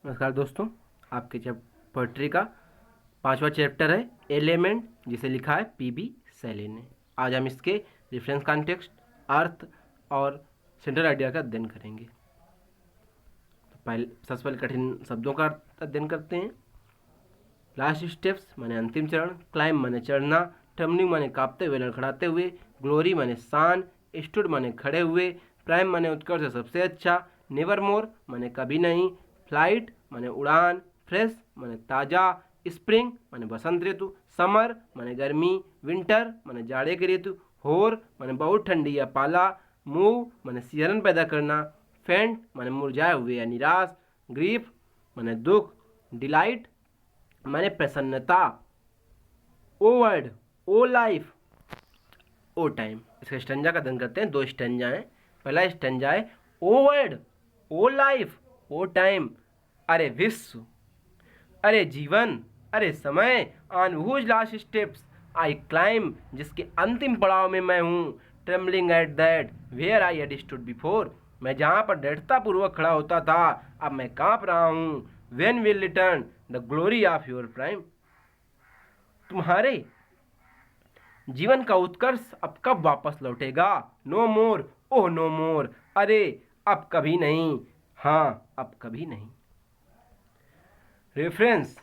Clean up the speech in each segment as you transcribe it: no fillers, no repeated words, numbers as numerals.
नमस्कार दोस्तों, आपके पोइट्री का 5वां चैप्टर है एलिमेंट, जिसे लिखा है पीबी शैली ने। आज हम इसके रेफरेंस कॉन्टेक्स्ट, अर्थ और सेंट्रल आइडिया का अध्ययन करेंगे। तो सबसे पहले कठिन शब्दों का अध्ययन करते हैं। लास्ट स्टेप्स माने अंतिम चरण, क्लाइम माने चढ़ना, टर्मनिंग माने कांपते हुए लड़खड़ाते हुए, ग्लोरी माने शान, स्टूड माने खड़े हुए, प्राइम माने उत्कर्ष सबसे अच्छा, नेवर मोर माने कभी नहीं, फ्लाइट माने उड़ान, फ्रेश माने ताज़ा, स्प्रिंग माने बसंत ऋतु, समर माने गर्मी, विंटर माने जाड़े की ऋतु, होर माने बहुत ठंडी या पाला, मूव माने सिहरन पैदा करना, फेंट माने मुरझाए हुए या निराश, ग्रीफ माने दुख, डिलाइट माने प्रसन्नता, ओ world, O life, O time. इसका स्टंजा का अध्ययन करते हैं। 2 स्टंजा हैं। पहला स्टंजा है O world, O life, O time, अरे विश्व, अरे जीवन, अरे समय, on whose last steps I climb, जिसके अंतिम पड़ाव में मैं हूँ, trembling at that where I had stood before, मैं जहाँ पर दृढ़ता पूर्वक खड़ा होता था, अब मैं कांप रहा हूँ। When will return the glory of your prime, तुम्हारे जीवन का उत्कर्ष अब कब वापस लौटेगा। नो मोर, ओह नो मोर, अरे अब कभी नहीं, हाँ अब कभी नहीं। रेफरेंस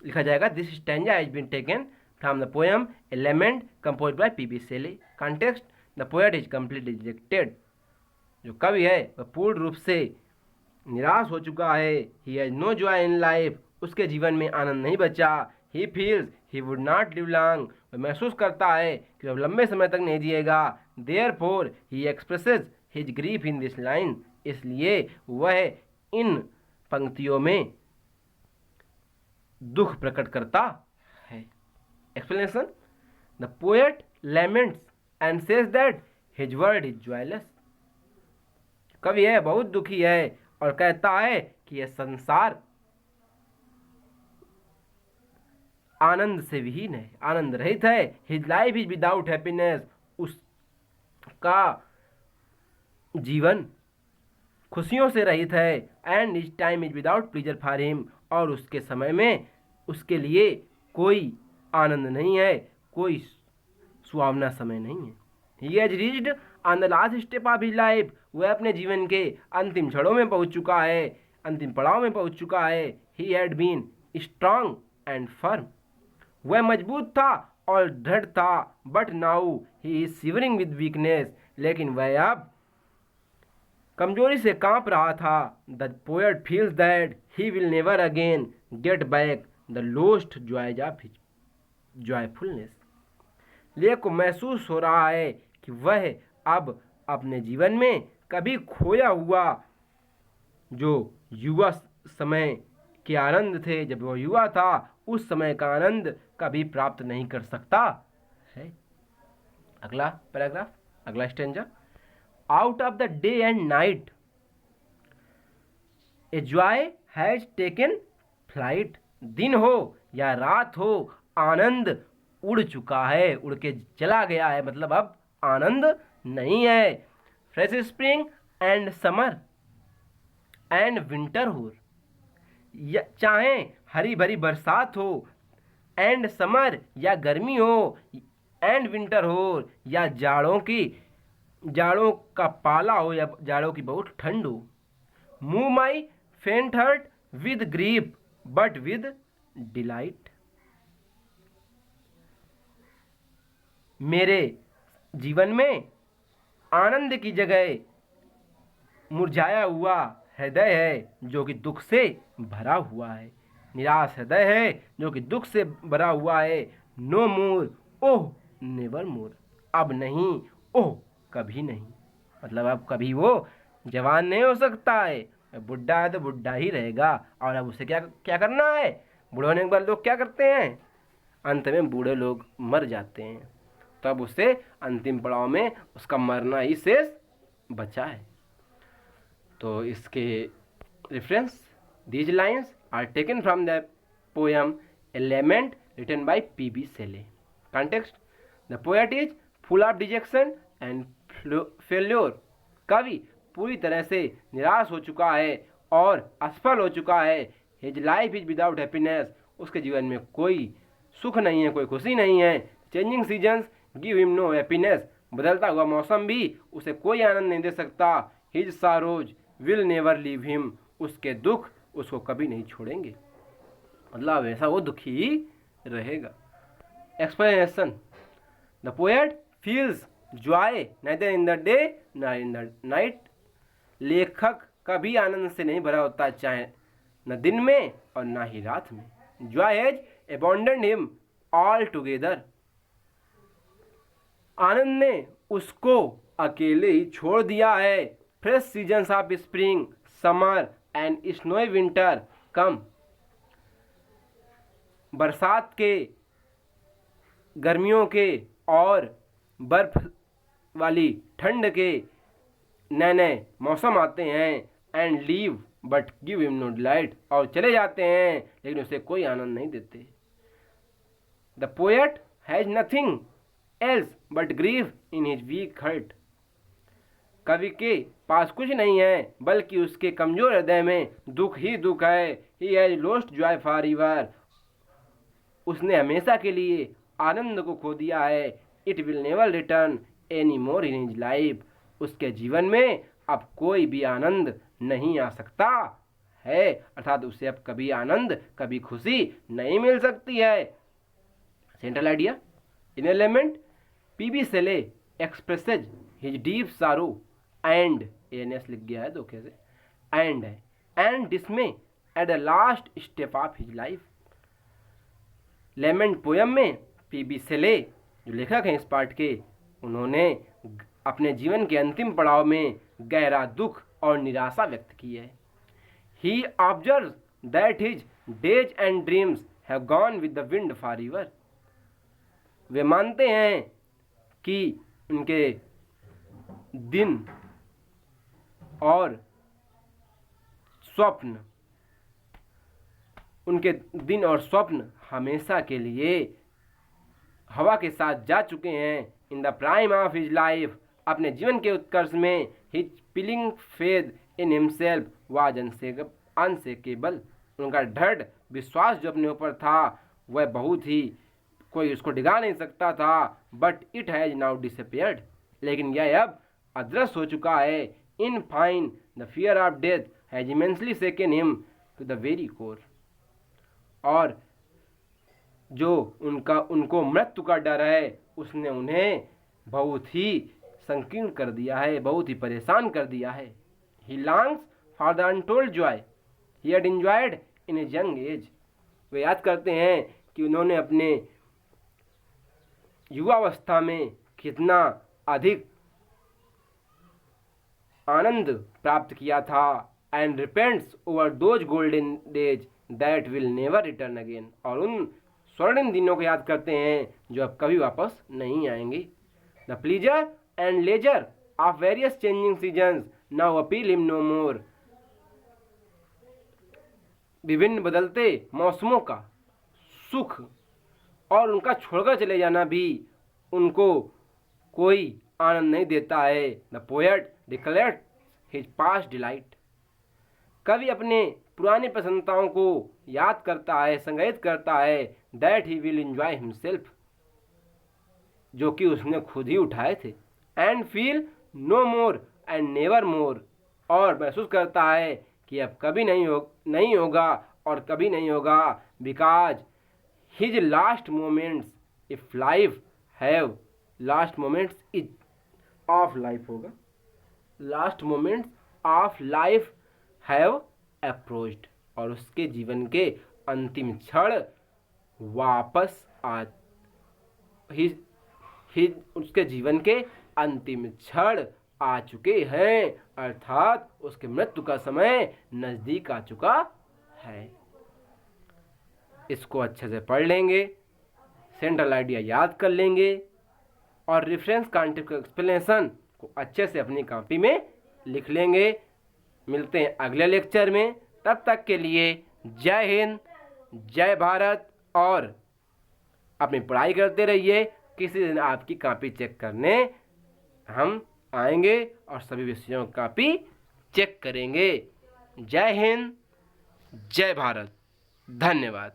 लिखा जाएगा, this stanza has been taken from the poem a lament composed by P B Shelley. Context, the poet is completely rejected, जो कवि है वह पूर्ण रूप से निराश हो चुका है। He has no joy in life, उसके जीवन में आनंद नहीं बचा। He feels he would not live long, वह महसूस करता है कि वह लंबे समय तक नहीं जिएगा। Therefore he expresses his grief in this line, इसलिए वह इन पंक्तियों में दुख प्रकट करता है। Explanation, the poet laments and says that his word is joyless, कवि है बहुत दुखी है और कहता है कि यह संसार आनंद से विहीन है, आनंद रहित है। His life is without happiness, उसका जीवन खुशियों से रहित है। And his time is without pleaser for him, और उसके समय में उसके लिए कोई आनंद नहीं है, कोई सुहावना समय नहीं है। He has reached on the last step of his life, वह अपने जीवन के अंतिम क्षणों में पहुंच चुका है, अंतिम पड़ाव में पहुंच चुका है। He had been strong and firm, वह मजबूत था और दृढ़ था। But now he is shivering with weakness, लेकिन वह अब कमजोरी से कांप रहा था। The poet feels that he will never again get back the lost joy of his joyfulness, लेख को महसूस हो रहा है कि वह अब अपने जीवन में कभी खोया हुआ जो युवा समय के आनंद थे, जब वह युवा था, उस समय का आनंद कभी प्राप्त नहीं कर सकता है। अगला पैराग्राफ, अगला stanza, out of the day and night a joy has taken flight, दिन हो या रात हो, आनंद उड़ चुका है, उड़ के चला गया है, मतलब अब आनंद नहीं है। Fresh spring and summer and winter हो, चाहे हरी भरी बरसात हो, एंड समर या गर्मी हो, एंड विंटर हो या जाड़ों का पाला हो या जाड़ों की बहुत ठंड हो। Move my faint heart with grief but with delight, मेरे जीवन में आनंद की जगह मुरझाया हुआ हृदय है जो कि दुख से भरा हुआ है, निराश हृदय है जो कि दुख से भरा हुआ है। नो मोर, ओह नेवर मोर, अब नहीं, ओह कभी नहीं, मतलब अब कभी वो जवान नहीं हो सकता है, बुढ़ा है तो बुढ़ा ही रहेगा। और अब उसे क्या क्या करना है, बूढ़े होने के बाद लोग क्या करते हैं, अंत में बूढ़े लोग मर जाते हैं, तब उसे अंतिम पड़ाव में उसका मरना ही शेष बचा है। तो इसके reference, these lines are taken from the poem a lament written by P B Shelley. Context, the poet is full of dejection and failure, कवि पूरी तरह से निराश हो चुका है और असफल हो चुका है। His life is without happiness, उसके जीवन में कोई सुख नहीं है, कोई खुशी नहीं है। Changing seasons give him no happiness, बदलता हुआ मौसम भी उसे कोई आनंद नहीं दे सकता। His sorrows will never leave him, उसके दुख उसको कभी नहीं छोड़ेंगे, मतलब ऐसा वो दुखी ही रहेगा। Explanation, the poet feels Joy neither in the day न इन द नाइट, लेखक कभी आनंद से नहीं भरा होता, चाहे न दिन में और ना ही रात में। Joy has abandoned him altogether, आनंद ने उसको अकेले ही छोड़ दिया है। Fresh seasons of spring summer and snowy winter come, बरसात के, गर्मियों के और बर्फ वाली ठंड के नए नए मौसम आते हैं। And leave but give him no delight, और चले जाते हैं लेकिन उसे कोई आनंद नहीं देते। The poet has nothing else but grief in his weak heart, कवि के पास कुछ नहीं है बल्कि उसके कमजोर हृदय में दुख ही दुख है। He has lost Joy for ever, उसने हमेशा के लिए आनंद को खो दिया है। It will never return any more in his life, उसके जीवन में अब कोई भी आनंद नहीं आ सकता है, अर्थात उसे अब कभी आनंद, कभी खुशी नहीं मिल सकती है। Central idea, in a lament P B Shelley expresses his deep sorrow and, एनएस लिख गया है धोखे से, एंड है, and dismay at the last step of his life. Lament poem में पीबी सेले जो लेखक हैं इस पाठ के, उन्होंने अपने जीवन के अंतिम पड़ाव में गहरा दुख और निराशा व्यक्त की है। He observes that his days and dreams have gone with the wind forever, वे मानते हैं कि उनके दिन और स्वप्न, उनके दिन और स्वप्न हमेशा के लिए हवा के साथ जा चुके हैं। In the prime of his life, अपने जीवन के उत्कर्ष में, his feeling faith in himself was unshakable, उनका दृढ़ विश्वास जो अपने ऊपर था वह बहुत ही, कोई उसको डिगा नहीं सकता था। But it has now disappeared, लेकिन यह अब अदृश्य हो चुका है। In fine the fear of death has immensely shaken him to the very core, और जो उनको मृत्यु का डर है उसने उन्हें बहुत ही संकीर्ण कर दिया है, बहुत ही परेशान कर दिया है। He longs for the untold joy he had enjoyed in a young age, वे याद करते हैं कि उन्होंने अपने युवावस्था में कितना अधिक आनंद प्राप्त किया था। And repents over those golden days that will never return again, और उन स्वर्णिम दिनों को याद करते हैं जो अब कभी वापस नहीं आएंगे। The pleasure and leisure of various changing seasons now appeal him no more, विभिन्न बदलते मौसमों का सुख और उनका छोड़कर चले जाना भी उनको कोई आनंद नहीं देता है। The poet declares his past delight, कवि अपने पुरानी प्रसन्नताओं को याद करता है, संग्रहित करता है। That he will enjoy himself, जो कि उसने खुद ही उठाए थे। And feel no more and never more, और महसूस करता है कि अब कभी नहीं होगा और कभी नहीं होगा। Because his last moments if life have, last moments is of life होगा, last moments of life have approached, और उसके जीवन के अंतिम क्षण वापस आ, उसके जीवन के अंतिम क्षण आ चुके हैं, अर्थात उसके मृत्यु का समय नजदीक आ चुका है। इसको अच्छे से पढ़ लेंगे, सेंट्रल आइडिया याद कर लेंगे और रेफरेंस कॉन्टेक्स्ट एक्सप्लेनेशन को अच्छे से अपनी कॉपी में लिख लेंगे। मिलते हैं अगले लेक्चर में, तब तक के लिए जय हिंद, जय भारत, और अपनी पढ़ाई करते रहिए। किसी दिन आपकी कॉपी चेक करने हम आएंगे और सभी विषयों की कॉपी चेक करेंगे। जय हिंद, जय भारत, धन्यवाद।